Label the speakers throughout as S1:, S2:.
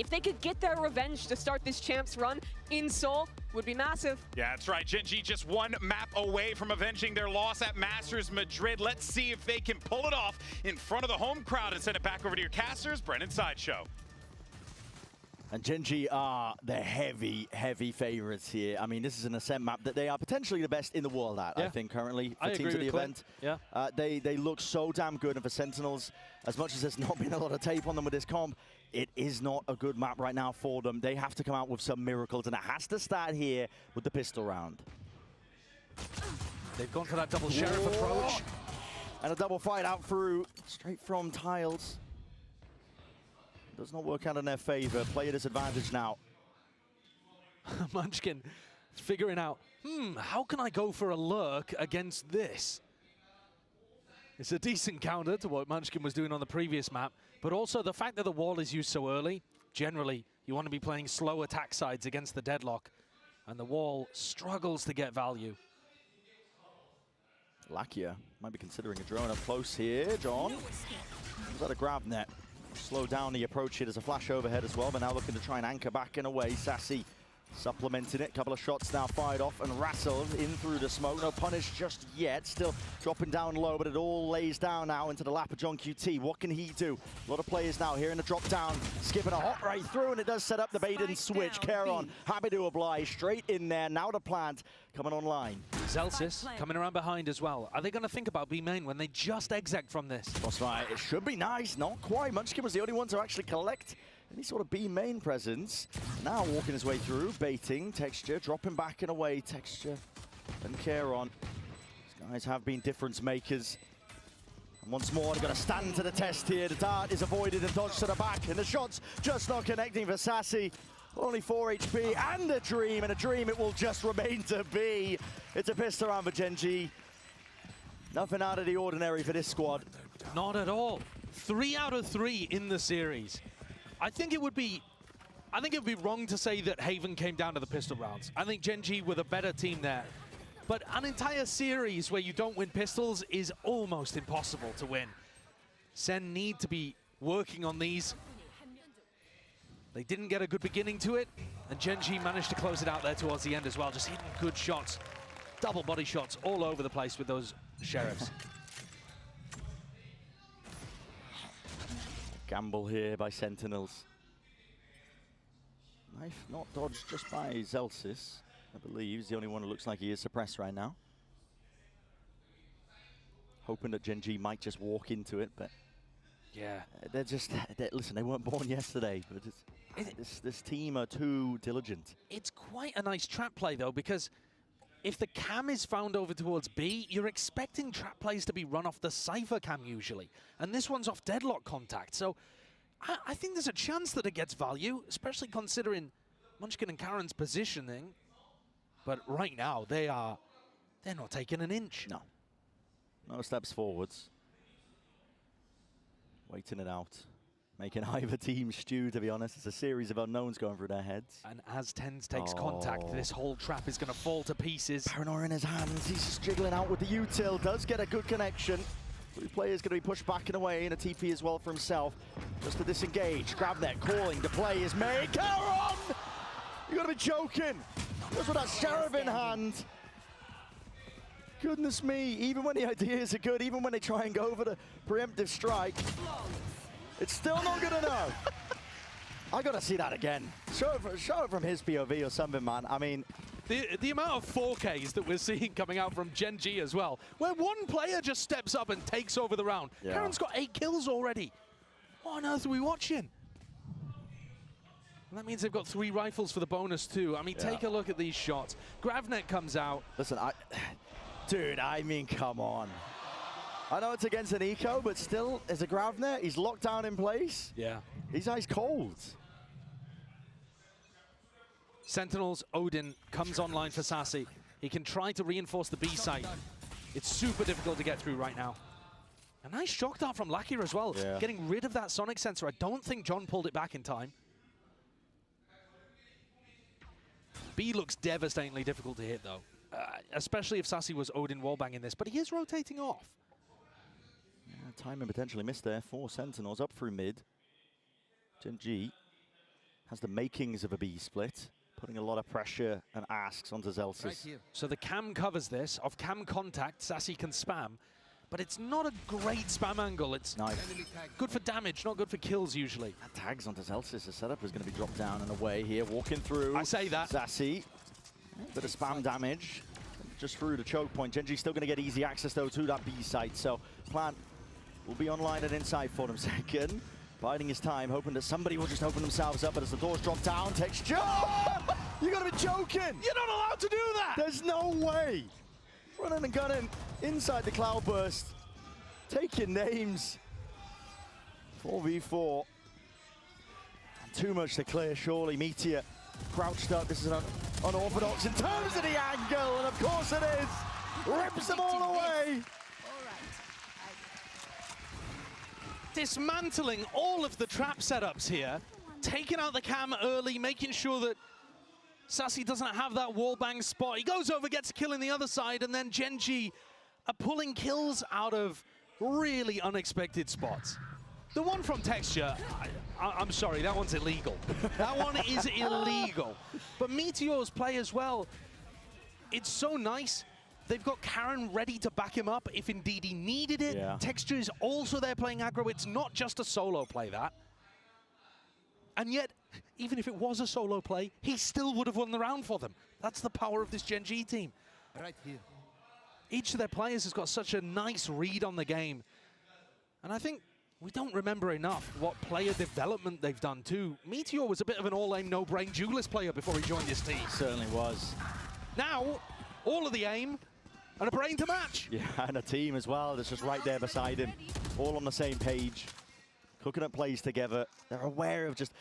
S1: If they could get their revenge to start this champs run in Seoul, would be massive.
S2: Yeah, that's right. Gen.G just one map away from avenging their loss at Masters Madrid. Let's see if they can pull it off in front of the home crowd and send it back over to your casters, Brennan Sideshow.
S3: And Gen.G are the heavy, heavy favorites here. I mean, this is an SEN map that they are potentially the best in the world at, I think, currently, for teams at the event.
S4: Yeah.
S3: They look so damn good, and for Sentinels, as much as there's not been a lot of tape on them with this comp, it is not a good map right now for them. They have to come out with some miracles, and it has to start here with the pistol round.
S4: They've gone for that double sheriff approach.
S3: And a double fight out through, straight from tiles. Does not work out in their favor. Player disadvantage now.
S4: Munchkin figuring out, how can I go for a lurk against this? It's a decent counter to what Munchkin was doing on the previous map, but also the fact that the wall is used so early. Generally, you want to be playing slow attack sides against the deadlock, and the wall struggles to get value.
S3: Lakia might be considering a drone up close here. John, is that a grab net? Slow down the approach here. There's a flash overhead as well, but now looking to try and anchor back and away. Sassy supplementing it. Couple of shots now fired off and wrestled in through the smoke. No punish just yet. Still dropping down low, but it all lays down now into the lap of John QT. What can he do? A lot of players now here in the drop down, skipping a hop right through, and it does set up the bait and switch. Keron happy to oblige. Straight in there. Now the plant coming online.
S4: Zelsis coming around behind as well. Are they going to think about B main when they just exec from this?
S3: Crossfire, it should be nice. Not quite. Munchkin was the only one to actually collect any sort of B main presence. Now walking his way through, baiting, Texture, dropping back and away. Texture and Keron. These guys have been difference makers. And once more, they've got to stand to the test here. The dart is avoided and dodged to the back, and the shots just not connecting for Sassy. Only 4 HP and a dream it will just remain to be. It's a pistol round for Gen.G. Nothing out of the ordinary for this squad.
S4: Not at all. 3 out of 3 in the series. I think it would be wrong to say that Haven came down to the pistol rounds. I think Gen.G were the better team there. But an entire series where you don't win pistols is almost impossible to win. SEN need to be working on these. They didn't get a good beginning to it, and Gen.G managed to close it out there towards the end as well. Just hitting good shots, double body shots all over the place with those sheriffs.
S3: Gamble here by Sentinels. Knife not dodged just by Zelsis. I believe he's the only one who looks like he is suppressed right now. Hoping that Gen.G might just walk into it, but
S4: yeah,
S3: listen, they weren't born yesterday, but this team are too diligent.
S4: It's quite a nice trap play though, because if the cam is found over towards B, you're expecting trap plays to be run off the Cypher cam usually, and this one's off deadlock contact, so I think there's a chance that it gets value, especially considering Munchkin and Karen's positioning. But right now, they're not taking an inch.
S3: No steps forwards. Waiting it out. Making either team stew, to be honest. It's a series of unknowns going through their heads.
S4: And as TenZ takes contact, this whole trap is going to fall to pieces.
S3: Paranoia in his hands. He's just jiggling out with the util. Does get a good connection. 3 players going to be pushed back and away, and a TP as well for himself. Just to disengage. Grab that, calling. The play is made. Keron! You got to be joking. Just with that sheriff in hand. Goodness me, even when the ideas are good, even when they try and go for the preemptive strike, it's still not good enough. I gotta see that again. Show it from his POV or something, man. I mean,
S4: the amount of 4Ks that we're seeing coming out from Gen.G as well, where one player just steps up and takes over the round. Yeah. Karen's got 8 kills already. What on earth are we watching? And that means they've got 3 rifles for the bonus too. I mean, take a look at these shots. Gravnet comes out.
S3: Listen, dude, I mean, come on. I know it's against an eco, but still, as a Gravnet, he's locked down in place.
S4: Yeah.
S3: He's ice cold.
S4: Sentinels, Odin comes online for Sassy. He can try to reinforce the B site. It's super difficult to get through right now. A nice shock dart from Lakia as well, getting rid of that sonic sensor. I don't think John pulled it back in time. B looks devastatingly difficult to hit though, especially if Sassy was Odin wallbanging this, but he is rotating off.
S3: Yeah, timing potentially missed there for Sentinels up through mid. Gen.G has the makings of a B split, putting a lot of pressure and asks onto Zelsis.
S4: So the cam covers this. Off cam contact, Sassy can spam, but it's not a great spam angle. It's good for damage, not good for kills usually.
S3: That tags onto Zelsis. The setup is going to be dropped down and away here, walking through.
S4: I say that.
S3: Sassy, bit of spam damage, just through the choke point. Gen.G still going to get easy access though to that B site, so Plant will be online and inside for them second. Biding his time, hoping that somebody will just open themselves up, but as the doors drop down, Texture! You gotta be joking!
S4: You're not allowed to do that!
S3: There's no way! Running and gunning inside the Cloudburst. Taking names. 4v4. Too much to clear, surely. Meteor crouched up. This is unorthodox in terms of the angle, and of course it is! Rips them all away!
S4: Dismantling all of the trap setups here, taking out the cam early, making sure that Sassy doesn't have that wallbang spot. He goes over, gets a kill in the other side, and then Gen.G are pulling kills out of really unexpected spots. The one from Texture, I'm sorry, that one's illegal. That one is illegal. But Meteor's play as well, it's so nice. They've got Karen ready to back him up if indeed he needed it.
S3: Yeah.
S4: Texture is also there playing aggro. It's not just a solo play, that. And yet, even if it was a solo play, he still would have won the round for them. That's the power of this Gen.G team.
S5: Right here.
S4: Each of their players has got such a nice read on the game. And I think we don't remember enough what player development they've done too. Meteor was a bit of an all-aim, no-brain duelist player before he joined this team.
S3: Certainly was.
S4: Now, all of the aim, and a brain to match.
S3: Yeah, and a team as well that's just right there beside him, all on the same page, cooking up plays together. They're aware of just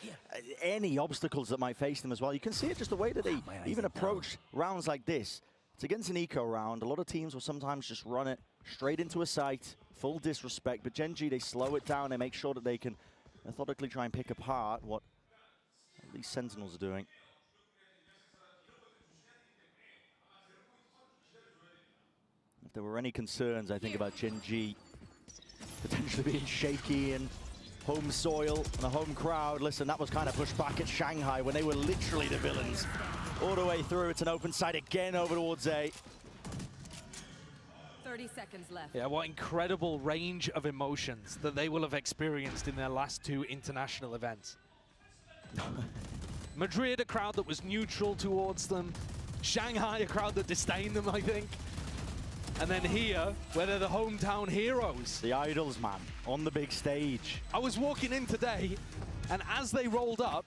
S3: any obstacles that might face them as well. You can see it just the way that they even approach rounds like this. It's against an eco round. A lot of teams will sometimes just run it straight into a site, full disrespect, but Gen.G, they slow it down. They make sure that they can methodically try and pick apart what these Sentinels are doing. If there were any concerns, I think, about Gen.G potentially being shaky and home soil and a home crowd, listen, that was kind of pushed back at Shanghai when they were literally the villains. All the way through, it's an open side again over towards A.
S6: 30 seconds left.
S4: Yeah, what incredible range of emotions that they will have experienced in their last two international events. Madrid, a crowd that was neutral towards them. Shanghai, a crowd that disdained them, I think. And then here, where they're the hometown heroes.
S3: The idols, man, on the big stage.
S4: I was walking in today, and as they rolled up,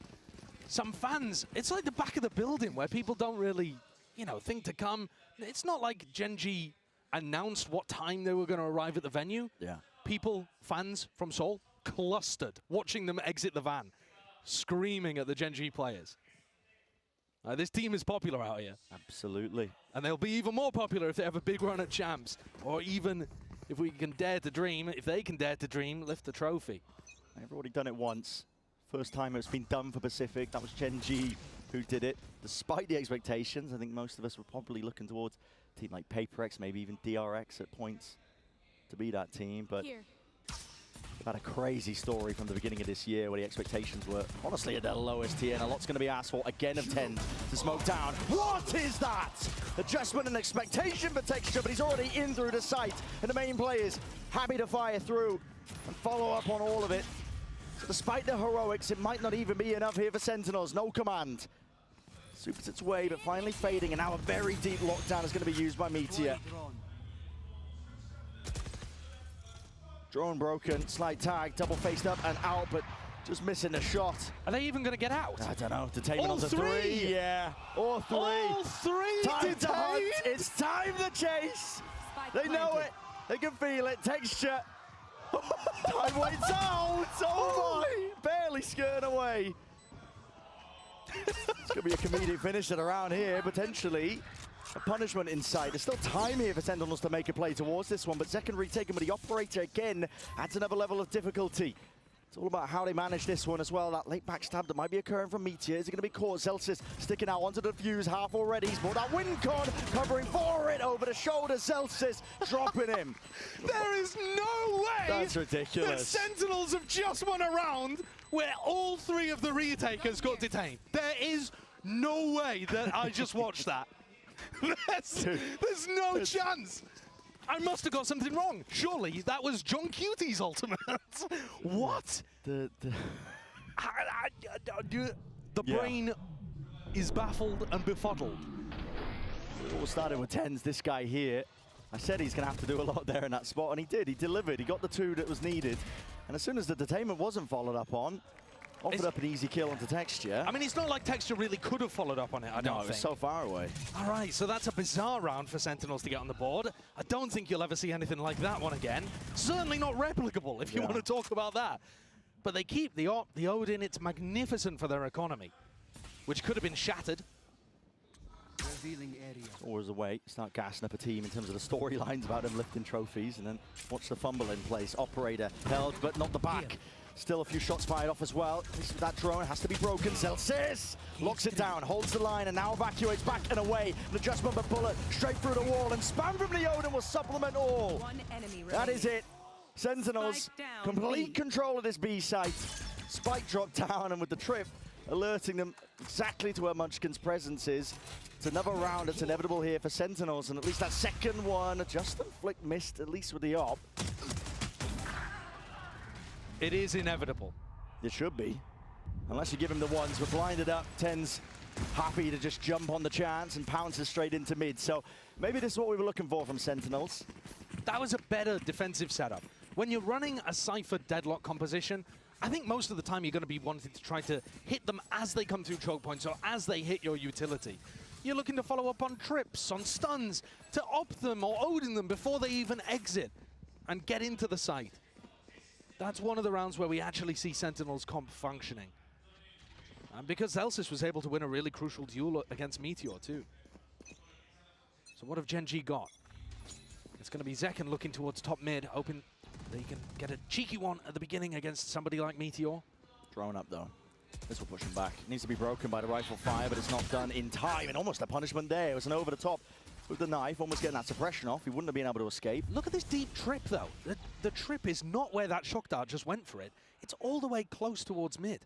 S4: some fans, it's like the back of the building where people don't really, you know, think to come. It's not like Gen.G announced what time they were going to arrive at the venue.
S3: Yeah.
S4: People, fans from Seoul, clustered, watching them exit the van, screaming at the Gen.G players. This team is popular out here.
S3: Absolutely.
S4: And they'll be even more popular if they have a big run at champs, or even if we can dare to dream, if they can dare to dream, lift the trophy.
S3: They've already done it once. First time it's been done for Pacific. That was Gen.G who did it. Despite the expectations, I think most of us were probably looking towards a team like PaperX, maybe even DRX at points to be that team. But they've had a crazy story from the beginning of this year where the expectations were honestly at their lowest here, and a lot's going to be asked for again of 10 to smoke down. What is that? Adjustment and expectation for Texture, but he's already in through the site, and the main players happy to fire through and follow up on all of it. So despite the heroics, it might not even be enough here for Sentinels. No command. Supers its way, but finally fading, and now a very deep lockdown is going to be used by Meteor. Drone broken, slight tag, double faced up and out, but just missing the shot.
S4: Are they even going to get out?
S3: I don't know. Detainment
S4: All
S3: onto
S4: three?
S3: Yeah, all three.
S4: All three
S3: Time to hunt.
S4: detained?
S3: It's time to chase. They know it. They can feel it. Texture. Time waits out. Oh my. Barely skirting away. It's going to be a comedic finish at around here, potentially. A punishment in sight. There's still time here for Sentinels to make a play towards this one, but second retaken with the operator again adds another level of difficulty. It's all about how they manage this one as well. That late backstab that might be occurring from Meteor. Is it going to be caught? Zelsis sticking out onto the fuse, half already. He's brought that win con, covering for it over the shoulder. Zelsis dropping him.
S4: There is no way
S3: That's ridiculous.
S4: that Sentinels have just won a round where all 3 of the retakers got detained. There is no way that I just watched that. There's no chance. I must have got something wrong. Surely that was John Cutie's ultimate. What? The brain is baffled and befuddled.
S3: It all started with TenZ, this guy here. I said he's going to have to do a lot there in that spot, and he did. He delivered. He got the 2 that was needed. And as soon as the detainment wasn't followed up on, offered up an easy kill onto Texture.
S4: I mean, it's not like Texture really could have followed up on it, I don't think.
S3: No, it was so far away.
S4: All right, so that's a bizarre round for Sentinels to get on the board. I don't think you'll ever see anything like that one again. Certainly not replicable, if you want to talk about that. But they keep the Odin. It's magnificent for their economy, which could have been shattered.
S3: Always a way. Start gassing up a team in terms of the storylines about them lifting trophies, and then watch the fumble in place. Operator held, but not the back. Still a few shots fired off as well. That drone has to be broken. Celsius locks it down, holds the line, and now evacuates back and away. An adjustment of bullet straight through the wall, and spam from the Odin will supplement all. That is it. Sentinels, complete control of this B site. Spike dropped down, and with the trip alerting them exactly to where Munchkin's presence is. It's another round that's inevitable here for Sentinels, and at least that second one, Justin Flick missed, at least with the op.
S4: It is inevitable.
S3: It should be. Unless you give him the ones. We're blinded up. TenZ happy to just jump on the chance and pounces straight into mid. So maybe this is what we were looking for from Sentinels.
S4: That was a better defensive setup. When you're running a Cypher deadlock composition, I think most of the time you're going to be wanting to try to hit them as they come through choke points or as they hit your utility. You're looking to follow up on trips, on stuns, to op them or Odin them before they even exit and get into the site. That's one of the rounds where we actually see Sentinels comp functioning. And because Celsius was able to win a really crucial duel against Meteor too. So what have Gen G got? It's going to be Zekken looking towards top mid, hoping that he can get a cheeky one at the beginning against somebody like Meteor.
S3: Drone up though. This will push him back. It needs to be broken by the rifle fire, but it's not done in time. And almost a punishment there. It was an over the top with the knife, almost getting that suppression off. He wouldn't have been able to escape.
S4: Look at this deep trip though. The trip is not where that shock dart just went for it. It's all the way close towards mid.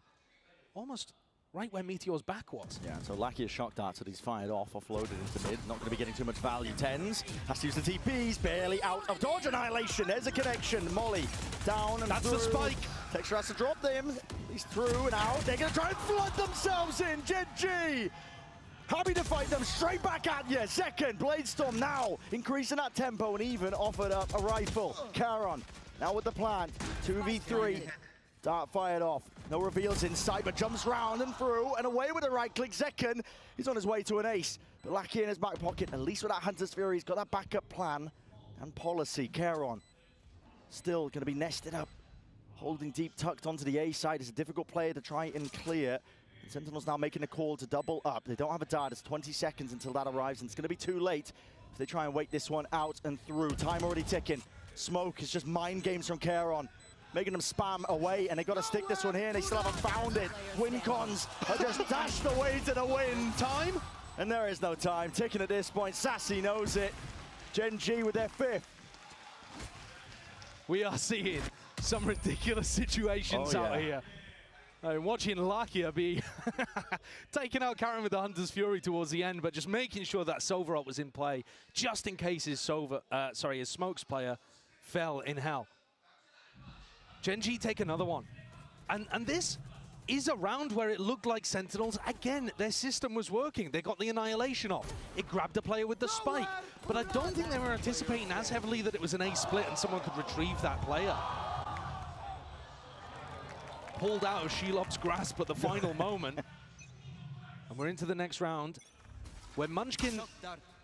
S4: Almost right where Meteor's back was.
S3: Yeah, so Lackier's shock darts that he's fired off, offloaded into mid. Not going to be getting too much value. TenZ has to use the TPs, barely out of dodge. Annihilation, there's a connection. Molly down and
S4: that's
S3: through.
S4: the spike.
S3: Texture has to drop them. He's through and out. They're going to try and flood themselves in. Gen G happy to fight them straight back at you. Second, Bladestorm now increasing that tempo and even offered up a rifle. Charon now with the plant. 2v3. Dart fired off. No reveals inside, but jumps round and through and away with a right click. Zekken is on his way to an ace. But Lackey in his back pocket, at least with that Hunter's Fury, he's got that backup plan and policy. Charon still going to be nested up, holding deep tucked onto the A side. It's a difficult player to try and clear. And Sentinel's now making a call to double up. They don't have a dart. It's 20 seconds until that arrives, and it's going to be too late if they try and wait this one out and through. Time already ticking. Smoke is just mind games from Charon, making them spam away, and they got to stick this one here, and they still haven't found it. Wincons are just dashed away to the wind. Time? And there is no time. Ticking at this point. Sassy knows it. Gen G with their 5th.
S4: We are seeing some ridiculous situations out here. Watching Lakia be taking out Charon with the Hunter's Fury towards the end, but just making sure that Sovarot was in play, just in case his Smokes player fell in hell. Gen G take another one. And this is a round where it looked like Sentinels, again, their system was working. They got the Annihilation off. It grabbed a player with the spike. But I don't think they were anticipating as heavily that it was an A split and someone could retrieve that player. Pulled out of Shelob's grasp at the final moment. And we're into the next round, where Munchkin,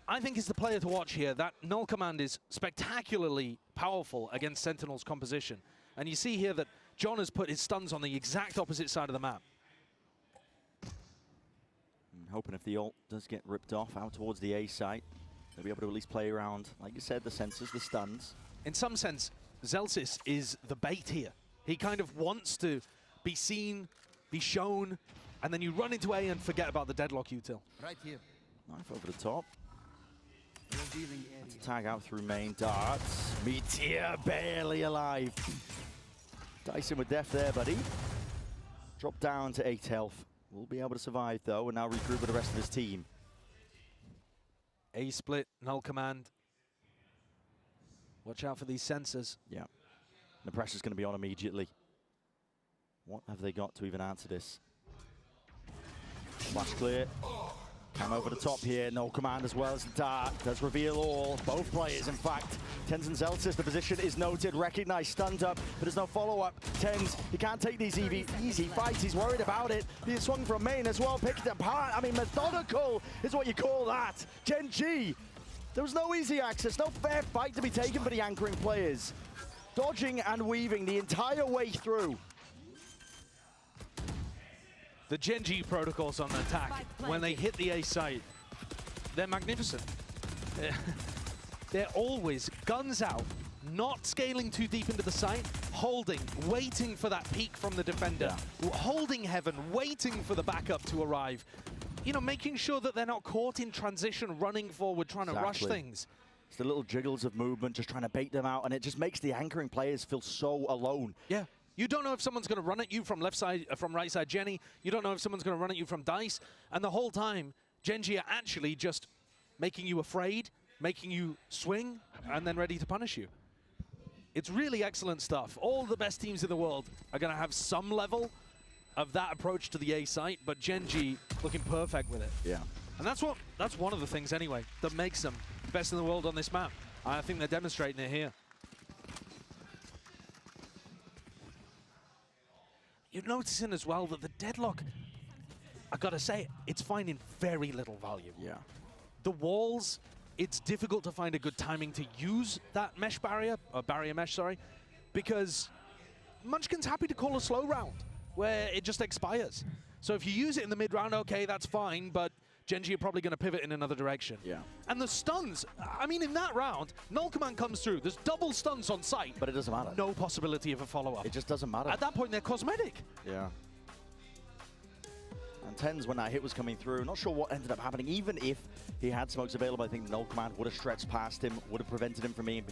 S4: I think, is the player to watch here. That null command is spectacularly powerful against Sentinel's composition. And you see here that John has put his stuns on the exact opposite side of the map.
S3: I'm hoping if the ult does get ripped off out towards the A site, they'll be able to at least play around, like you said, the sensors, the stuns.
S4: In some sense, Celsius is the bait here. He kind of wants to be seen, be shown, and then you run into A and forget about the deadlock util.
S5: Right here.
S3: Knife over the top. That's a tag out through main. Darts. Meteor barely alive. Dyson with death there, buddy. Drop down to 8 health. Will be able to survive, though, and now regroup with the rest of his team.
S4: A split, null command. Watch out for these sensors.
S3: Yeah. The pressure's going to be on immediately. What have they got to even answer this? Flash clear. Cam over the top here. No command as well as the dart. Does reveal all. Both players, in fact. Tens and Zelsis, the position is noted. Recognized, stunned up, but there's no follow-up. Tens, he can't take these easy fights. He's worried about it. He swung from main as well, picked it apart. I mean, methodical is what you call that. Gen G, there was no easy access, no fair fight to be taken for the anchoring players. Dodging and weaving the entire way through.
S4: The Gen G protocols on the attack, when they hit the A site, they're magnificent. They're always guns out, not scaling too deep into the site, holding, waiting for that peek from the defender, holding heaven, waiting for the backup to arrive. You know, making sure that they're not caught in transition, running forward, trying to rush things.
S3: It's the little jiggles of movement, just trying to bait them out, and it just makes the anchoring players feel so alone.
S4: Yeah. You don't know if someone's going to run at you from left side, from right side Jenny. You don't know if someone's going to run at you from Dice. And the whole time, Gen G are actually just making you afraid, making you swing, and then ready to punish you. It's really excellent stuff. All the best teams in the world are going to have some level of that approach to the A site, but Gen G looking perfect with it.
S3: Yeah.
S4: And that's one of the things, anyway, that makes them best in the world on this map. I think they're demonstrating it here. You're noticing as well that the deadlock, I gotta say, it's finding very little value.
S3: Yeah.
S4: The walls, it's difficult to find a good timing to use that mesh barrier, or barrier mesh, sorry, because Munchkin's happy to call a slow round where it just expires. So if you use it in the mid round, okay, that's fine, but Gen G are probably going to pivot in another direction.
S3: Yeah.
S4: And the stuns, I mean, in that round, null command comes through. There's double stuns on site.
S3: But it doesn't matter.
S4: No possibility of a follow-up.
S3: It just doesn't matter.
S4: At that point, they're cosmetic.
S3: Yeah. And Tens, when that hit was coming through, not sure what ended up happening. Even if he had smokes available, I think the null command would have stretched past him, would have prevented him from being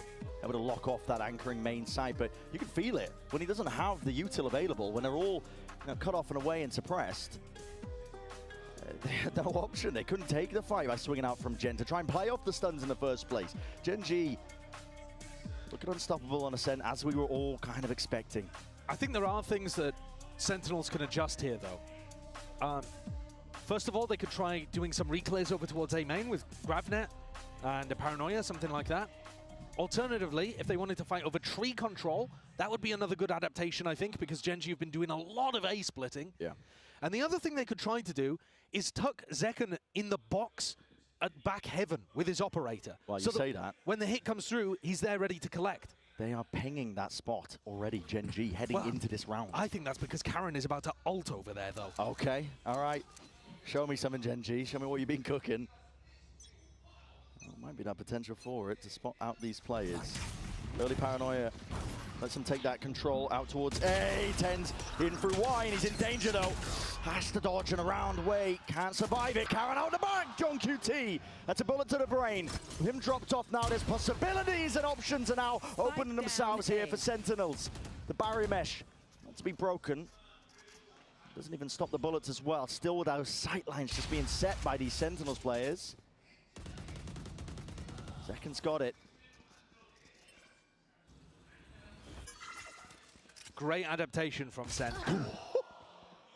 S3: able to lock off that anchoring main site. But you can feel it when he doesn't have the util available, when they're all cut off and away and suppressed. They had no option. They couldn't take the fight by swinging out from Gen to try and play off the stuns in the first place. Gen G looking unstoppable on a SEN, as we were all kind of expecting.
S4: I think there are things that Sentinels can adjust here, though. First of all, they could try doing some reclears over towards A main with Gravnet and a Paranoia, something like that. Alternatively, if they wanted to fight over tree control, that would be another good adaptation, I think, because Gen G have been doing a lot of A splitting.
S3: Yeah.
S4: And the other thing they could try to do is tuck Zekken in the box at back heaven with his operator.
S3: Well, you say that.
S4: When the hit comes through, he's there ready to collect.
S3: They are pinging that spot already, Gen G, heading into this round.
S4: I think that's because Karen is about to ult over there, though.
S3: Okay, all right. Show me something, Gen G. Show me what you've been cooking. Well, might be that potential for it to spot out these players. Early Paranoia lets him take that control out towards A. Tens in through Y, and he's in danger, though. Has to dodge and around way. Can't survive it. Karen out the back. John QT. That's a bullet to the brain. With him dropped off now, there's possibilities and options are now opening themselves here for Sentinels. The barrier mesh not to be broken. Doesn't even stop the bullets as well. Still with those sight lines just being set by these Sentinels players. Zekken's got it.
S4: Great adaptation from Sen.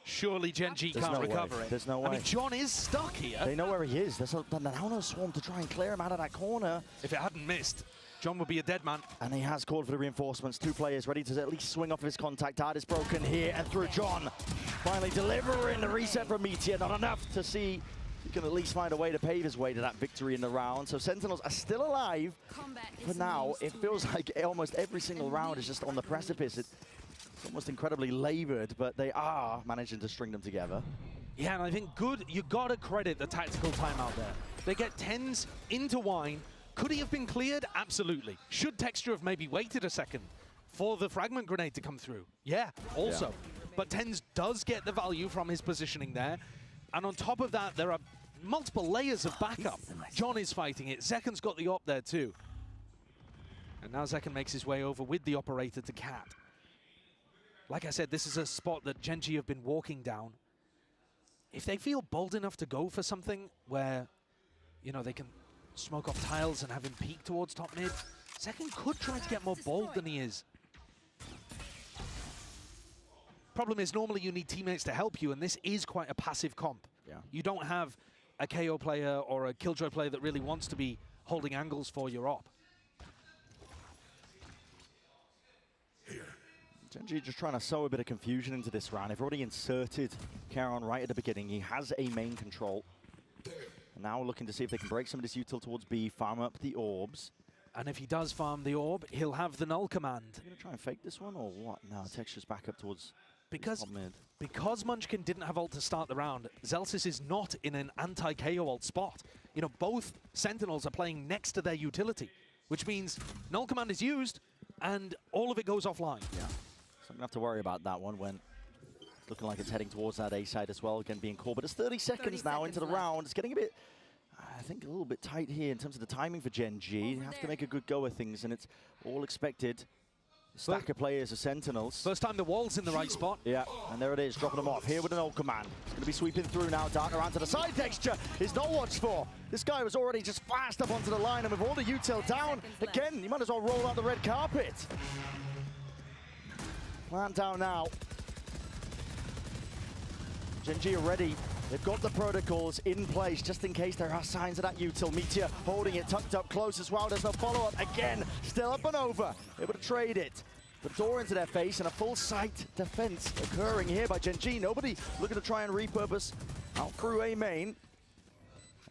S4: Surely Gen G can't recover it.
S3: There's no way.
S4: I mean, John is stuck here.
S3: They know where he is. There's a Nano swarm to try and clear him out of that corner.
S4: If it hadn't missed, John would be a dead man.
S3: And he has called for the reinforcements. Two players ready to at least swing off of his contact. Dart is broken here and through John. Finally delivering the reset from Meteor. Not enough to see he can at least find a way to pave his way to that victory in the round. So Sentinels are still alive. For now, it feels like almost every single round is just on the precipice. It's almost incredibly labored, but they are managing to string them together.
S4: Yeah, and I think good, you gotta credit the tactical timeout there. They get Tens into Wine. Could he have been cleared? Absolutely. Should Texture have maybe waited a second for the fragment grenade to come through? Yeah, also. Yeah. But Tens does get the value from his positioning there. And on top of that, there are multiple layers of backup. John is fighting it. Zekken's got the op there too. And now Zekken makes his way over with the operator to Cat. like I said, this is a spot that Gen.G have been walking down. If they feel bold enough to go for something where, you know, they can smoke off tiles and have him peek towards top mid, Zekken could try to get more bold than he is. Problem is, normally you need teammates to help you, and this is quite a passive comp.
S3: Yeah.
S4: You don't have a KO player or a Killjoy player that really wants to be holding angles for your op.
S3: Gen.G just trying to sow a bit of confusion into this round. They've already inserted Charon right at the beginning. He has a main control. And now looking to see if they can break some of this util towards B, farm up the orbs.
S4: And if he does farm the orb, he'll have the null command.
S3: Are you going to try and fake this one or what? No, Texture's back up towards
S4: Because
S3: mid.
S4: Munchkin didn't have ult to start the round, Zellsis is not in an anti-KO ult spot. You know, both Sentinels are playing next to their utility, which means null command is used and all of it goes offline.
S3: Yeah. So I'm going to have to worry about that one when it's looking like it's heading towards that A side as well, again being called. But it's 30 seconds now into the round. It's getting a bit, I think, a little bit tight here in terms of the timing for Gen.G. They have to make a good go of things, and it's all expected. Stack of players are Sentinels.
S4: First time the wall's in the right spot.
S3: Yeah, and there it is, dropping them off. Here with an ult command. It's going to be sweeping through now. Dark around to the side. Texture is not watched for. This guy was already just fast up onto the line, and with all the util down, again, you might as well roll out the red carpet. Plant down now. Gen.G are ready. They've got the protocols in place just in case there are signs of that util. Meteor holding it tucked up close as well. There's no follow-up. Again, still up and over. Able to trade it. The door into their face and a full sight defense occurring here by Gen.G. Nobody looking to try and repurpose out through A main.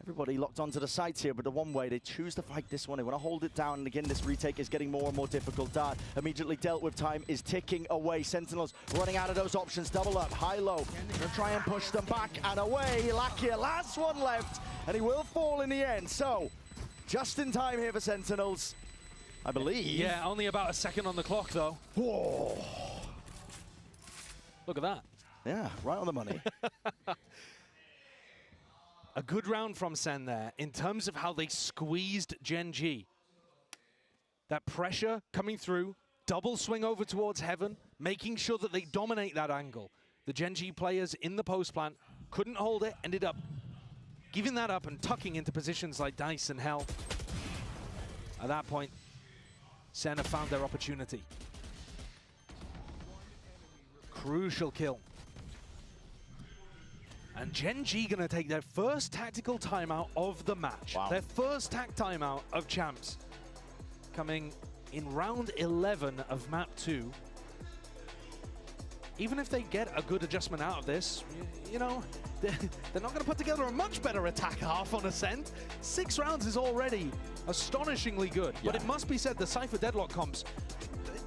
S3: Everybody locked onto the sites here, but the one way they choose to fight this one. They want to hold it down, and again, this retake is getting more and more difficult. Dart immediately dealt with. Time is ticking away. Sentinels running out of those options. Double up, high-low. Gonna try and push them back and away. Lakia, last one left, and he will fall in the end. So, just in time here for Sentinels, I believe.
S4: Yeah, only about a second on the clock, though.
S3: Whoa.
S4: Look at that.
S3: Yeah, right on the money.
S4: A good round from Sen there in terms of how they squeezed Gen.G. That pressure coming through, double swing over towards Heaven, making sure that they dominate that angle. The Gen.G players in the post plant couldn't hold it, ended up giving that up and tucking into positions like Dice and Hell. At that point, Sen have found their opportunity. Crucial kill. And Gen.G gonna take their first tactical timeout of the match.
S3: Wow.
S4: Their first tac timeout of champs. Coming in round 11 of map 2. Even if they get a good adjustment out of this, you know, they're not gonna put together a much better attack half on Ascent. 6 rounds is already astonishingly good.
S3: Yeah.
S4: But it must be said, the Cypher Deadlock comps,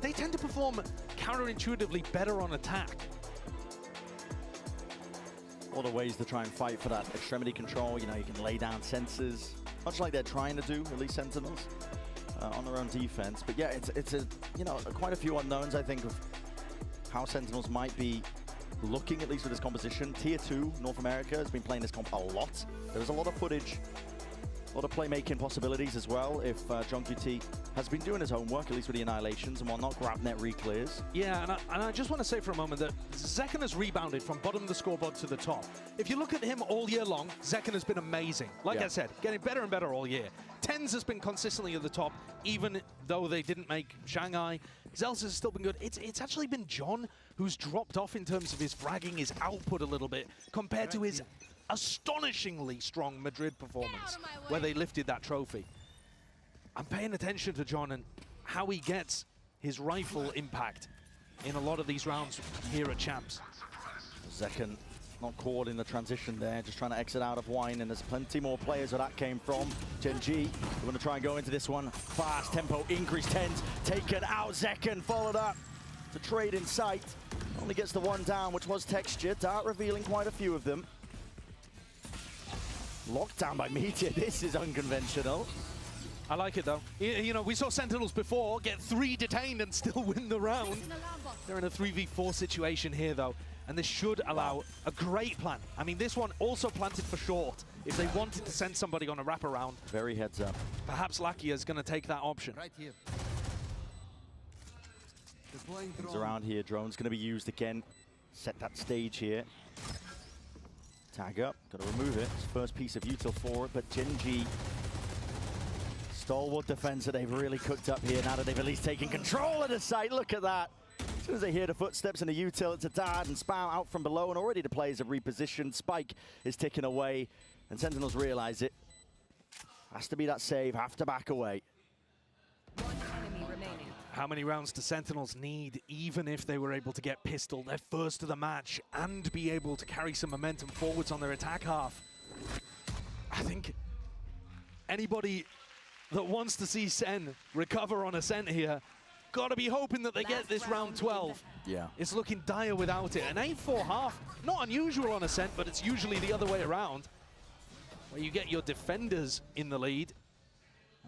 S4: they tend to perform counterintuitively better on attack.
S3: All the ways to try and fight for that extremity control. You know, you can lay down sensors, much like they're trying to do, at least Sentinels, on their own defense. But yeah, it's a, you know, quite a few unknowns, I think, of how Sentinels might be looking, at least with this composition. Tier 2, North America, has been playing this comp a lot. There's a lot of footage, a lot of playmaking possibilities as well, if John QT has been doing his homework, at least with the Annihilations and whatnot, grab net re-clears.
S4: Yeah, and I just want to say for a moment that Zekken has rebounded from bottom of the scoreboard to the top. If you look at him all year long, Zekken has been amazing. Like I said, getting better and better all year. Tens has been consistently at the top, even though they didn't make Shanghai. Zelsis has still been good. It's actually been John who's dropped off in terms of his fragging, his output a little bit, compared to his astonishingly strong Madrid performance, where they lifted that trophy. I'm paying attention to John and how he gets his rifle impact in a lot of these rounds here at Champs.
S3: Zekken not caught in the transition there, just trying to exit out of Wine, and there's plenty more players where that came from. Gen.G, we're going to try and go into this one. Fast tempo, increase 10s, taken out. Zekken followed up to trade in sight. Only gets the one down, which was Texture. Dart revealing quite a few of them. Locked down by Meteor. This is unconventional.
S4: I like it, though. You know, we saw Sentinels before get 3 detained and still win the round. They're in a 3v4 situation here, though, and this should allow a great plan. I mean, this one also planted for short. If they wanted to send somebody on a wraparound,
S3: Very heads up.
S4: perhaps Lakia is going to take that option.
S5: Right here.
S3: Comes around here. Drone's going to be used again. Set that stage here. Tag up. Got to remove it. It's first piece of util for it, but Gen.G, stalwart defense that they've really cooked up here now that they've at least taken control of the site. Look at that. As soon as they hear the footsteps and the util, it's a dart and spam out from below, and already the players have repositioned. Spike is ticking away, and Sentinels realize it. Has to be that save, have to back away.
S5: One enemy remaining.
S4: How many rounds do Sentinels need, even if they were able to get pistol their first of the match and be able to carry some momentum forwards on their attack half? I think anybody that wants to see SEN recover on Ascent here, gotta be hoping that they get this round 12.
S3: Yeah.
S4: It's looking dire without it. An 8-4 half, not unusual on Ascent, but it's usually the other way around, where you get your defenders in the lead.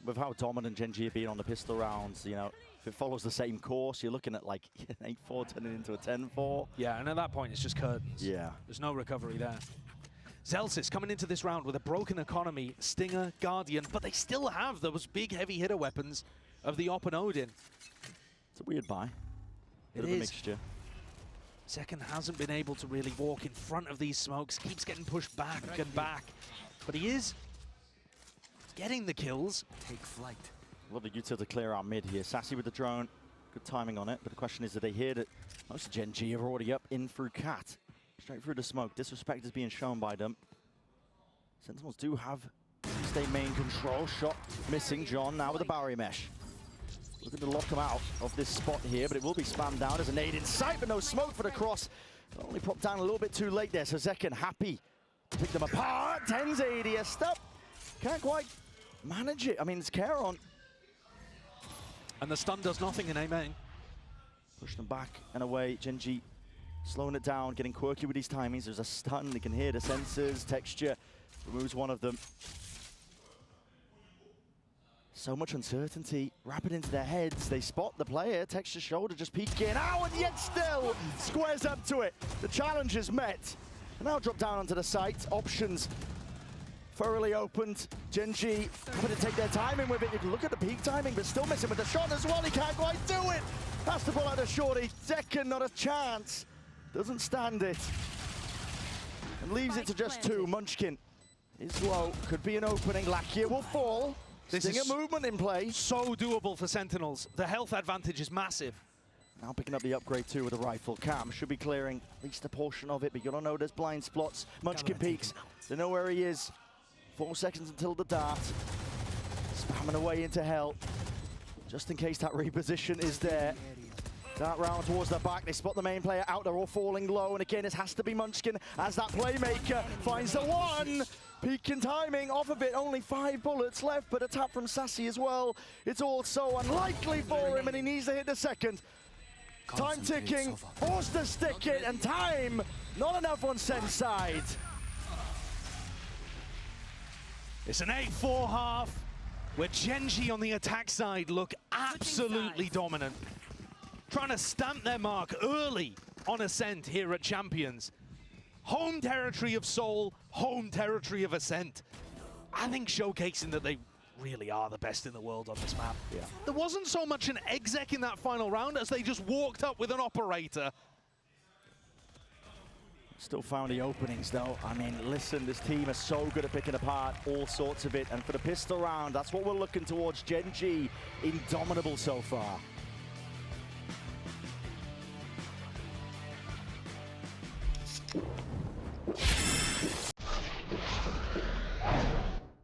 S3: With how dominant Gen.G have been on the pistol rounds, you know, if it follows the same course, you're looking at like an 8-4 turning into a 10-4.
S4: Yeah, and at that point, it's just curtains.
S3: Yeah.
S4: There's no recovery there. Zellsis coming into this round with a broken economy, Stinger, Guardian, but they still have those big heavy hitter weapons of the Op and Odin.
S3: It's a weird buy.
S4: It
S3: Bit of
S4: is.
S3: a mixture.
S4: Second hasn't been able to really walk in front of these smokes, keeps getting pushed back and back. But he is getting the kills.
S6: Take flight.
S3: Love the util to clear our mid here. Sassy with the drone. Good timing on it. But the question is, do they hear that most of Gen.G are already up in through Cat? Straight through the smoke. Disrespect is being shown by them. Sentinels do have stay main control. Shot missing. John now with the barrier mesh. Looking to lock him out of this spot here, but it will be spammed down. There's a nade in sight, but no smoke for the cross. Only popped down a little bit too late there. So Zekken happy to pick them apart. 10's ADS stop. Can't quite manage it. I mean, it's Caron.
S4: And the stun does nothing in A main.
S3: Push them back and away. Gen.G slowing it down, getting quirky with these timings. There's a stun. They can hear the sensors. Texture removes one of them. So much uncertainty. Rapid into their heads. They spot the player. Texture shoulder just peeking out, and yet still squares up to it. The challenge is met. And now drop down onto the site. Options thoroughly opened. Gen.G having to take their timing with it. You can look at the peak timing, but still missing with the shot as well. He can't quite do it. Has to pull out the shorty. Zekken, not a chance. Doesn't stand it. And leaves it to just two. Munchkin is low. Could be an opening. Lakia will fall.
S4: This
S3: Stinger
S4: is
S3: movement in play.
S4: So doable for Sentinels. The health advantage is massive.
S3: Now picking up the upgrade too with a rifle. Cam should be clearing at least a portion of it, but you don't know there's blind spots. Munchkin peeks. They know where he is. 4 seconds until the dart. Spamming away into hell. Just in case that reposition is there. Dart round towards the back. They spot the main player out. They're all falling low. And again, it has to be Munchkin as that playmaker finds the one. Peak in timing off of it. Only 5 bullets left, but a tap from Sassy as well. It's all so unlikely for him, and he needs to hit the second. Time ticking. Forced to stick it, and time not enough on Sen's side.
S4: It's an 8-4 half where Gen.G on the attack side look absolutely dominant. Trying to stamp their mark early on Ascent here at Champions. Home territory of Seoul, home territory of Ascent. I think showcasing that they really are the best in the world on this map.
S3: Yeah.
S4: There wasn't so much an exec in that final round as they just walked up with an operator.
S3: Still found the openings though. I mean, listen, this team is so good at picking apart all sorts of it. And for the pistol round, that's what we're looking towards. Gen.G, indomitable so far.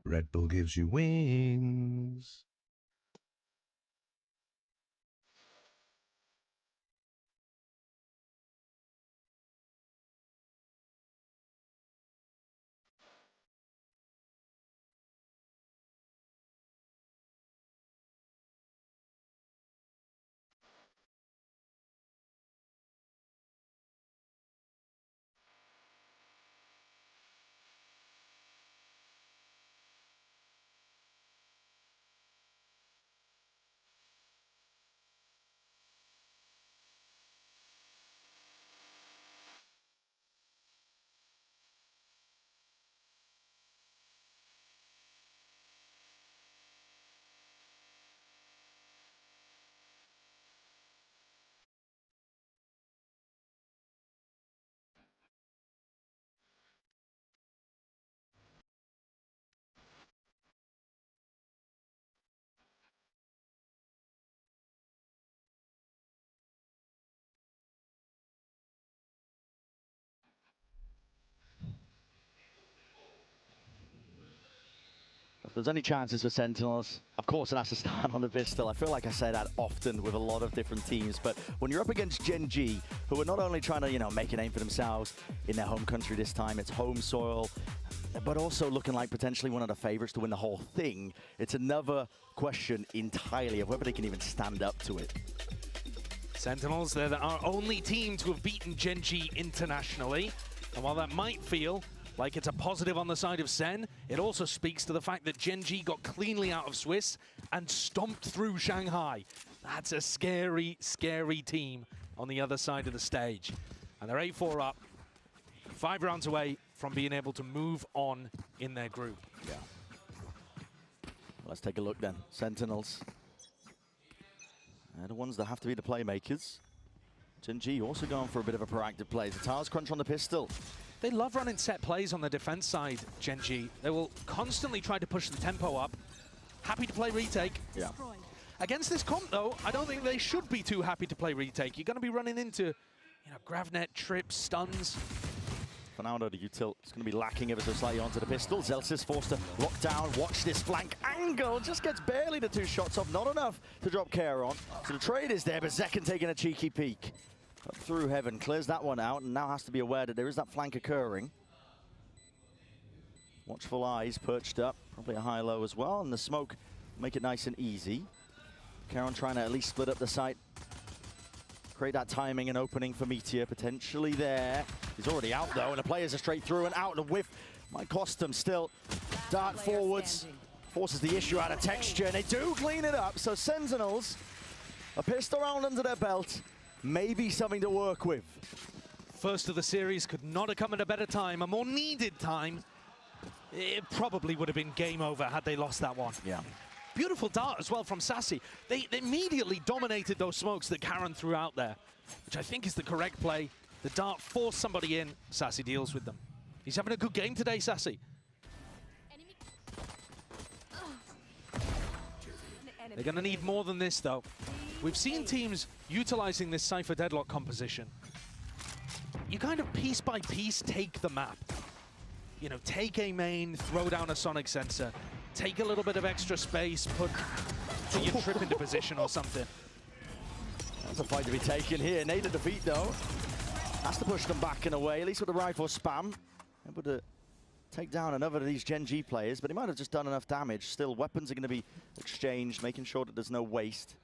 S6: Red Bull gives you wings.
S3: there's any chances for Sentinels, of course it has to stand on the pistol. I feel like I say that often with a lot of different teams, but when you're up against Gen G, who are not only trying to, you know, make a name for themselves in their home country this time, it's home soil, but also looking like potentially one of the favorites to win the whole thing, it's another question entirely of whether they can even stand up to it.
S4: Sentinels, they're our only team to have beaten Gen G internationally, and while that might feel like it's a positive on the side of SEN, it also speaks to the fact that Gen G got cleanly out of Swiss and stomped through Shanghai. That's a scary, scary team on the other side of the stage. And they're 8-4 up, 5 rounds away from being able to move on in their group.
S3: Yeah. Let's take a look then. Sentinels. They're the ones that have to be the playmakers. Gen G also going for a bit of a proactive play. The Towers crunch on the pistol.
S4: They love running set plays on the defense side, Gen G. They will constantly try to push the tempo up. Happy to play retake.
S3: Yeah.
S4: Against this comp, though, I don't think they should be too happy to play retake. You're going to be running into, you know, gravnet, trips, stuns.
S3: For now, though, the util is going to be lacking ever so slightly onto the pistol. Zelsis forced to lock down. Watch this flank angle. Just gets barely the 2 shots off. Not enough to drop care on. So the trade is there, but Zekken taking a cheeky peek. Up through heaven, clears that one out, and now has to be aware that there is that flank occurring. Watchful eyes perched up, probably a high-low as well, and the smoke make it nice and easy. Caron trying to at least split up the site, create that timing and opening for Meteor, potentially there. He's already out though, and the players are straight through and out. The whiff might cost them still. Dart forwards, forces the issue out of Texture, and they do clean it up. So Sentinels, a pistol round under their belt, maybe something to work with.
S4: First of the series could not have come at a better time, a more needed time. It probably would have been game over had they lost that one.
S3: Yeah.
S4: Beautiful dart as well from Sassy. They immediately dominated those smokes that Caron threw out there, which I think is the correct play. The dart forced somebody in. Sassy deals with them. He's having a good game today, Sassy. They're going to need more than this, though. We've seen teams utilizing this Cypher Deadlock composition. You kind of piece by piece take the map. You know, take a main, throw down a sonic sensor, take a little bit of extra space, put your trip into position or something.
S3: That's a fight to be taken here. Nader defeat, though. Has to push them back in a way, at least with the rifle spam. Able to take down another of these Gen G players, but he might have just done enough damage. Still, weapons are going to be exchanged, making sure that there's no waste.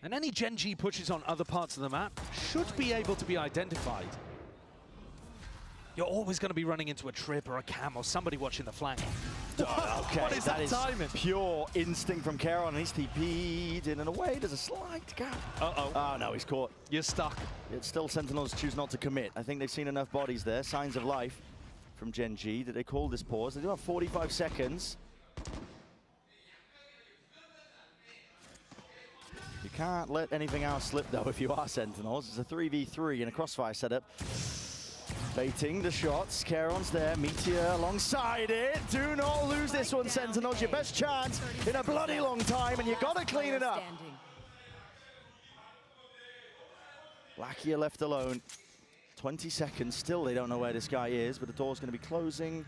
S4: And any Gen G pushes on other parts of the map should be able to be identified. You're always going to be running into a trip or a cam or somebody watching the flank.
S3: Okay,
S4: what is that timing?
S3: Pure instinct from Caron. He's TP'd in and away. There's a slight gap.
S4: Uh-oh.
S3: Oh, no, he's caught.
S4: You're stuck.
S3: Yet still, Sentinels choose not to commit. I think they've seen enough bodies there, signs of life from Gen G, that they call this pause. They do have 45 seconds. You can't let anything else slip, though, if you are Sentinels. It's a 3v3 in a crossfire setup. Baiting the shots. Caron's there. Meteor alongside it. Do not lose this one, Sentinels. Your best chance in a bloody long time, and you got to clean it up. Lakia left alone. 20 seconds. Still, they don't know where this guy is, but the door's going to be closing.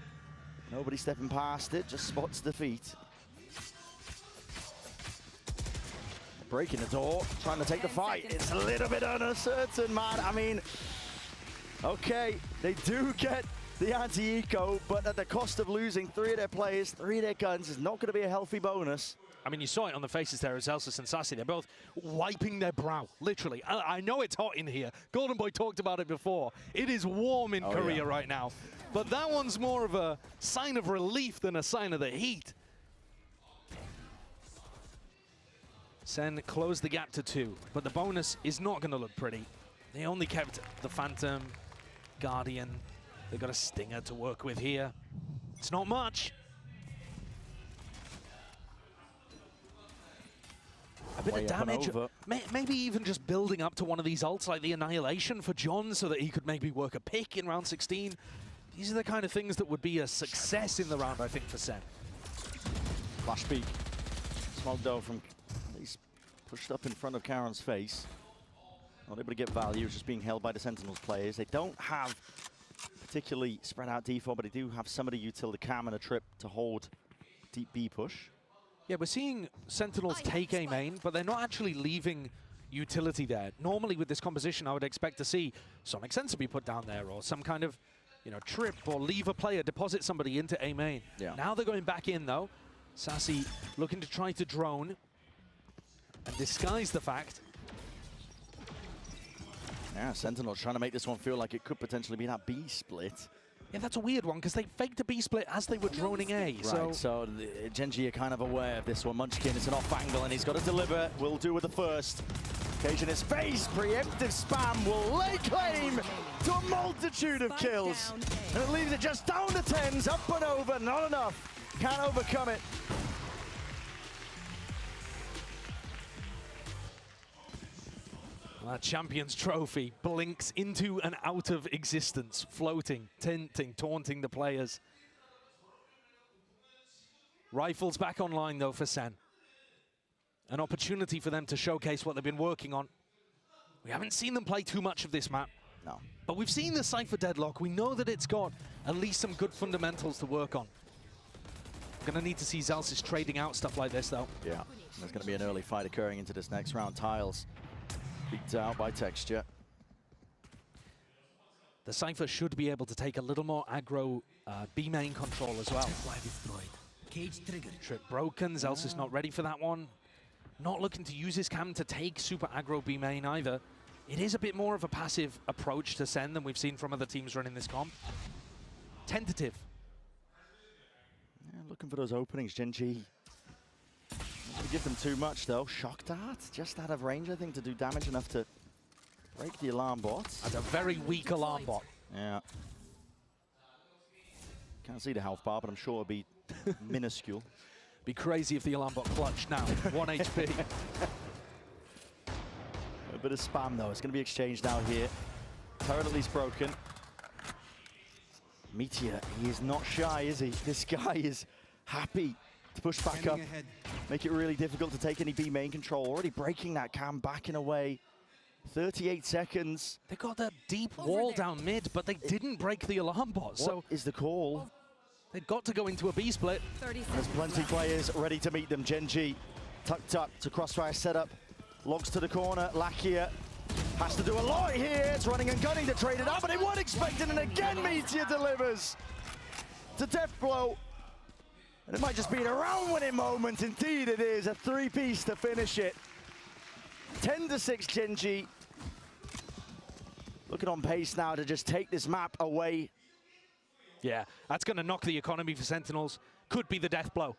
S3: Nobody stepping past it. Just spots the feet. Breaking the door. Trying to take the fight. It's a little bit uncertain, man. I mean... Okay, they do get the anti-eco, but at the cost of losing 3 of their players, 3 of their guns is not going to be a healthy bonus.
S4: I mean, you saw it on the faces there of Zelsis and Sassy. They're both wiping their brow, literally. I know it's hot in here. Golden Boy talked about it before. It is warm in Korea right now. But that one's more of a sign of relief than a sign of the heat. SEN closed the gap to 2, but the bonus is not going to look pretty. They only kept the Phantom, Guardian. They got a Stinger to work with here. It's not much. A bit of damage. Maybe even just building up to one of these ults like the Annihilation for John so that he could maybe work a pick in round 16. These are the kind of things that would be a success in the round, I think, for SEN.
S3: Flash peek. Smoke though from... He's pushed up in front of Caron's face. Not able to get value, it's just being held by the Sentinels players. They don't have particularly spread out D4, but they do have somebody utility cam and a trip to hold deep B push.
S4: Yeah, we're seeing Sentinels take A main, but they're not actually leaving utility there. Normally with this composition, I would expect to see Sonic Sensor be put down there, or some kind of, you know, trip, or leave a player, deposit somebody into A main.
S3: Yeah.
S4: Now they're going back in though. Sassy looking to try to drone and disguise the fact.
S3: Yeah, Sentinels trying to make this one feel like it could potentially be that B split.
S4: Yeah, that's a weird one, because they faked a B split as they were droning A.
S3: Right, so Genji are kind of aware of this one. Munchkin, it's an off angle, and he's got to deliver. Will do with the first. Occasion is face. Preemptive spam will lay claim to a multitude of kills. And it leaves it just down to 10s, up and over, not enough. Can't overcome it.
S4: That Champions Trophy blinks into and out of existence, floating, tinting, taunting the players. Rifles back online, though, for SEN. An opportunity for them to showcase what they've been working on. We haven't seen them play too much of this map.
S3: No.
S4: But we've seen the Cypher Deadlock. We know that it's got at least some good fundamentals to work on. Gonna need to see Zalsis trading out stuff like this, though.
S3: Yeah, there's going to be an early fight occurring into this next round. Tiles beat out by Texture.
S4: The Cypher should be able to take a little more aggro B main control as well.
S7: Cage triggered.
S4: Trip broken, Zalsis not ready for that one. Not looking to use his cam to take super aggro B main either. It is a bit more of a passive approach to SEN than we've seen from other teams running this comp. Tentative.
S3: Yeah, looking for those openings, Genji. We give them too much though. Shock Dart, just out of range, I think, to do damage enough to break the alarm bot.
S4: That's a very weak alarm bot.
S3: Yeah. Can't see the health bar, but I'm sure it'll be minuscule.
S4: Be crazy if the alarm bot clutched now. 1 HP.
S3: A bit of spam though. It's going to be exchanged now here. Turret at least broken. Meteor, he is not shy, is he? This guy is happy to push back up. Make it really difficult to take any B main control. Already breaking that cam, backing away. 38 seconds.
S4: They got that deep wall down mid, but they didn't break the alarm bot.
S3: What is the call?
S4: They've got to go into a B split.
S3: There's plenty of players ready to meet them. Genji tucked up to crossfire setup. Logs to the corner. Lakia has to do a lot here. It's running and gunning to trade it up, but they weren't expecting, and again Meteor delivers to Deathblow. And it might just be a round-winning moment. Indeed it is. A three-piece to finish it. 10-6 Genji. Looking on pace now to just take this map away.
S4: Yeah, that's going to knock the economy for Sentinels. Could be the death blow.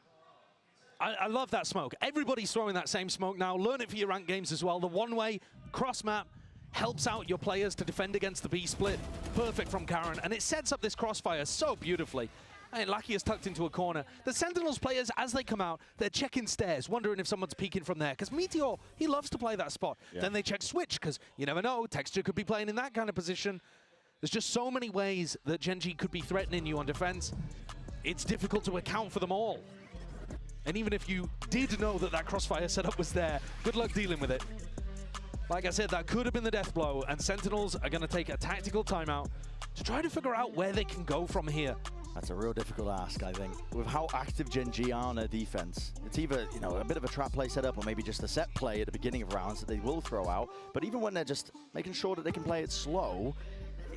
S4: I love that smoke. Everybody's throwing that same smoke now. Learn it for your ranked games as well. The one-way cross-map helps out your players to defend against the B split. Perfect from Karen, and it sets up this crossfire so beautifully. And Lucky is tucked into a corner. The Sentinels players, as they come out, they're checking stairs, wondering if someone's peeking from there. Because Meteor, he loves to play that spot. Yeah. Then they check switch, because you never know, Texture could be playing in that kind of position. There's just so many ways that Genji could be threatening you on defense. It's difficult to account for them all. And even if you did know that that crossfire setup was there, good luck dealing with it. Like I said, that could have been the death blow, and Sentinels are going to take a tactical timeout to try to figure out where they can go from here.
S3: That's a real difficult ask, I think. With how active Genji are on their defense, it's either, you know, a bit of a trap play setup or maybe just a set play at the beginning of rounds that they will throw out. But even when they're just making sure that they can play it slow,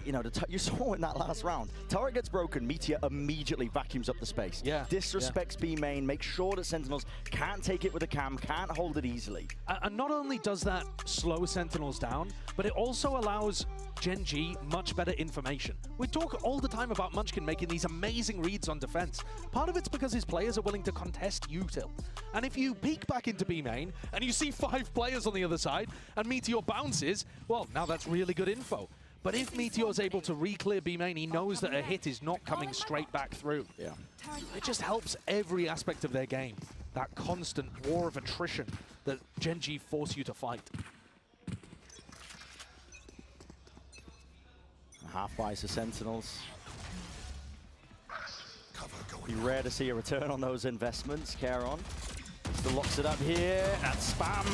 S3: you know, you saw in that last round, turret gets broken, Meteor immediately vacuums up the space.
S4: Yeah.
S3: Disrespects B main, makes sure that Sentinels can't take it with a cam, can't hold it easily.
S4: And not only does that slow Sentinels down, but it also allows Genji much better information. We talk all the time about Munchkin making these amazing reads on defense. Part of it's because his players are willing to contest util. And if you peek back into B main and you see 5 players on the other side and Meteor bounces, well, now that's really good info. But if Meteor's able to re-clear B main, he knows that a hit is not coming straight back through.
S3: Yeah.
S4: It just helps every aspect of their game. That constant war of attrition that Genji force you to fight.
S3: Half buys the Sentinels. Be rare to see a return on those investments. Caron still locks it up here. That spam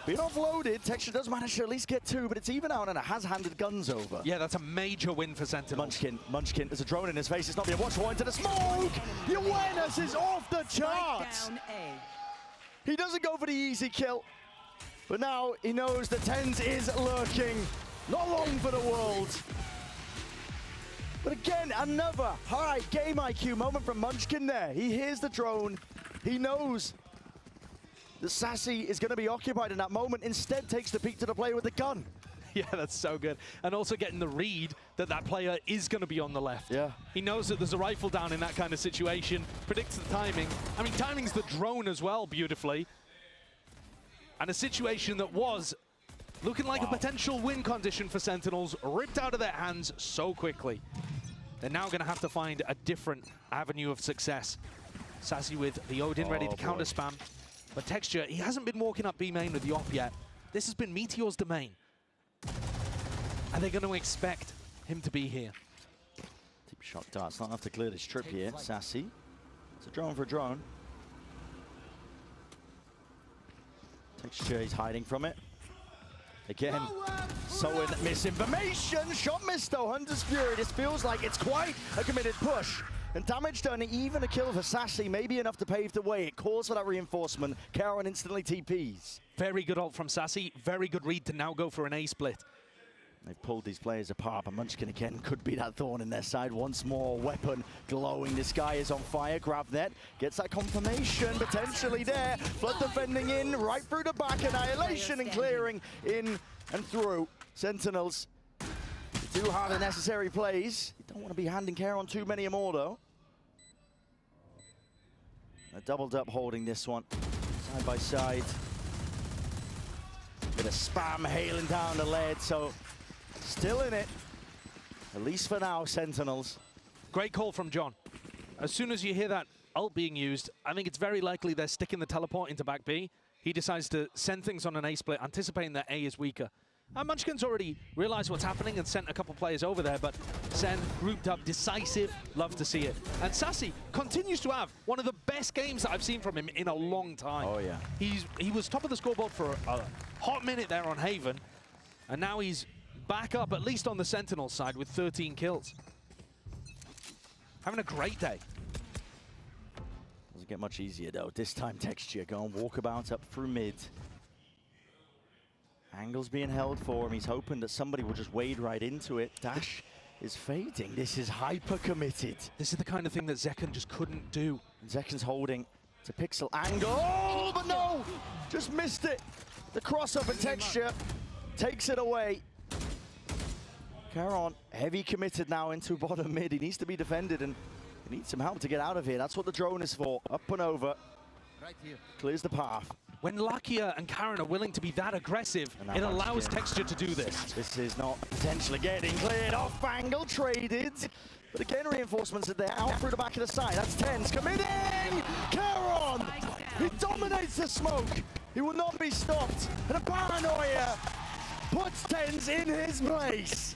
S3: Being offloaded, Texture does manage to at least get 2, but it's even out and it has handed guns over.
S4: Yeah, that's a major win for Sentinel.
S3: Munchkin, there's a drone in his face. It's not being watched for into the smoke. The awareness is off the charts.
S5: Down A.
S3: He doesn't go for the easy kill, but now he knows that TenZ is lurking. Not long for the world. But again, another high game IQ moment from Munchkin there. He hears the drone. He knows that Sassy is going to be occupied in that moment. Instead, takes the peek to the player with the gun.
S4: Yeah, that's so good. And also getting the read that that player is going to be on the left.
S3: Yeah.
S4: He knows that there's a rifle down in that kind of situation, predicts the timing. I mean, timing's the drone as well, beautifully. And a situation that was looking like a potential win condition for Sentinels, ripped out of their hands so quickly. They're now going to have to find a different avenue of success. Sassy with the Odin ready to counter spam. But Texture, he hasn't been walking up B main with the op yet. This has been Meteor's domain. Are they going to expect him to be here?
S3: Deep shot darts, not enough to clear this trip here. Sassy. It's a drone for a drone. Texture, he's hiding from it. Again, sowing misinformation. Shot missed though, Hunter's Fury. This feels like it's quite a committed push. And damage done, even a kill for Sassy, maybe enough to pave the way. It calls for that reinforcement. Karen instantly TPs.
S4: Very good ult from Sassy. Very good read to now go for an A split.
S3: They've pulled these players apart, but Munchkin again could be that thorn in their side. Once more, weapon glowing. This guy is on fire. Grab net, gets that confirmation potentially there. Flood defending in, right through the back. Annihilation and clearing in and through. Sentinels do have the necessary plays. You don't want to be handing care on too many more though. A doubled up holding this one, side by side. Bit of spam hailing down the lead, so still in it, at least for now, Sentinels.
S4: Great call from John. As soon as you hear that ult being used, I think it's very likely they're sticking the teleport into back B. He decides to send things on an A split, anticipating that A is weaker. Munchkin's already realized what's happening and sent a couple players over there, but SEN grouped up, decisive, love to see it. And Sassy continues to have one of the best games that I've seen from him in a long time.
S3: Oh yeah.
S4: He was top of the scoreboard for a hot minute there on Haven, and now he's back up, at least on the Sentinel side, with 13 kills. Having a great day.
S3: Doesn't get much easier though. This time Texture going walkabout up through mid. Angle's being held for him. He's hoping that somebody will just wade right into it. Dash is fading. This is hyper committed.
S4: This is the kind of thing that Zekken just couldn't do.
S3: And Zekken's holding to pixel angle. Oh, but no! Just missed it. The crossover Texture takes it away. Caron, heavy committed now into bottom mid. He needs to be defended and he needs some help to get out of here. That's what the drone is for. Up and over.
S7: Right here.
S3: Clears the path.
S4: When Lakia and Karen are willing to be that aggressive, it allows Texture to do this.
S3: This is not potentially getting cleared off. Angle traded. But again, reinforcements are there. Out through the back of the side. That's TenZ committing! Caron! He dominates the smoke. He will not be stopped. And a paranoia puts TenZ in his place.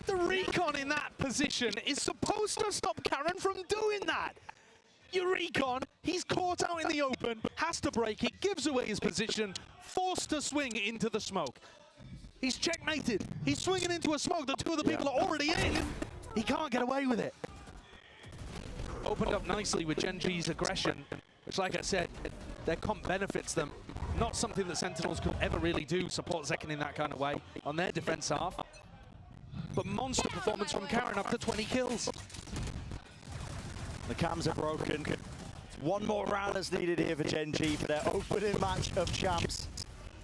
S4: The recon in that position is supposed to stop Karen from doing that. Your recon, he's caught out in the open, has to break it, gives away his position, forced to swing into the smoke. He's checkmated. He's swinging into a smoke that two of the people are already in. He can't get away with it. Opened up nicely with Gen.G's aggression, which, like I said, their comp benefits them. Not something that Sentinels could ever really do, support Zekken in that kind of way on their defense half. But monster performance from Karen, up to 20 kills.
S3: The cams are broken. One more round that's needed here for Gen.G for their opening match of champs.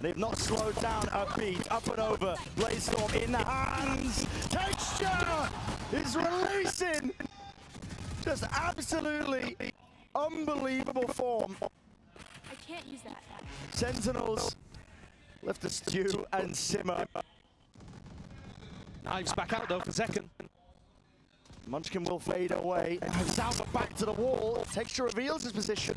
S3: They've not slowed down a beat. Up and over. Blazestorm in the hands. Texture is releasing. Just absolutely unbelievable form.
S8: I can't use that.
S3: Sentinels left to stew and simmer.
S4: Knives back out though for Zekken.
S3: Munchkin will fade away. South back to the wall. Texture reveals his position.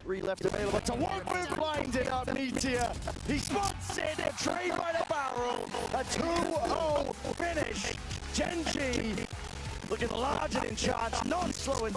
S3: 3 left available to work with, blinded up Meteor. He spots it, a trade by the barrel. A 2-0 finish. Gen.G looking large and in charge, not slowing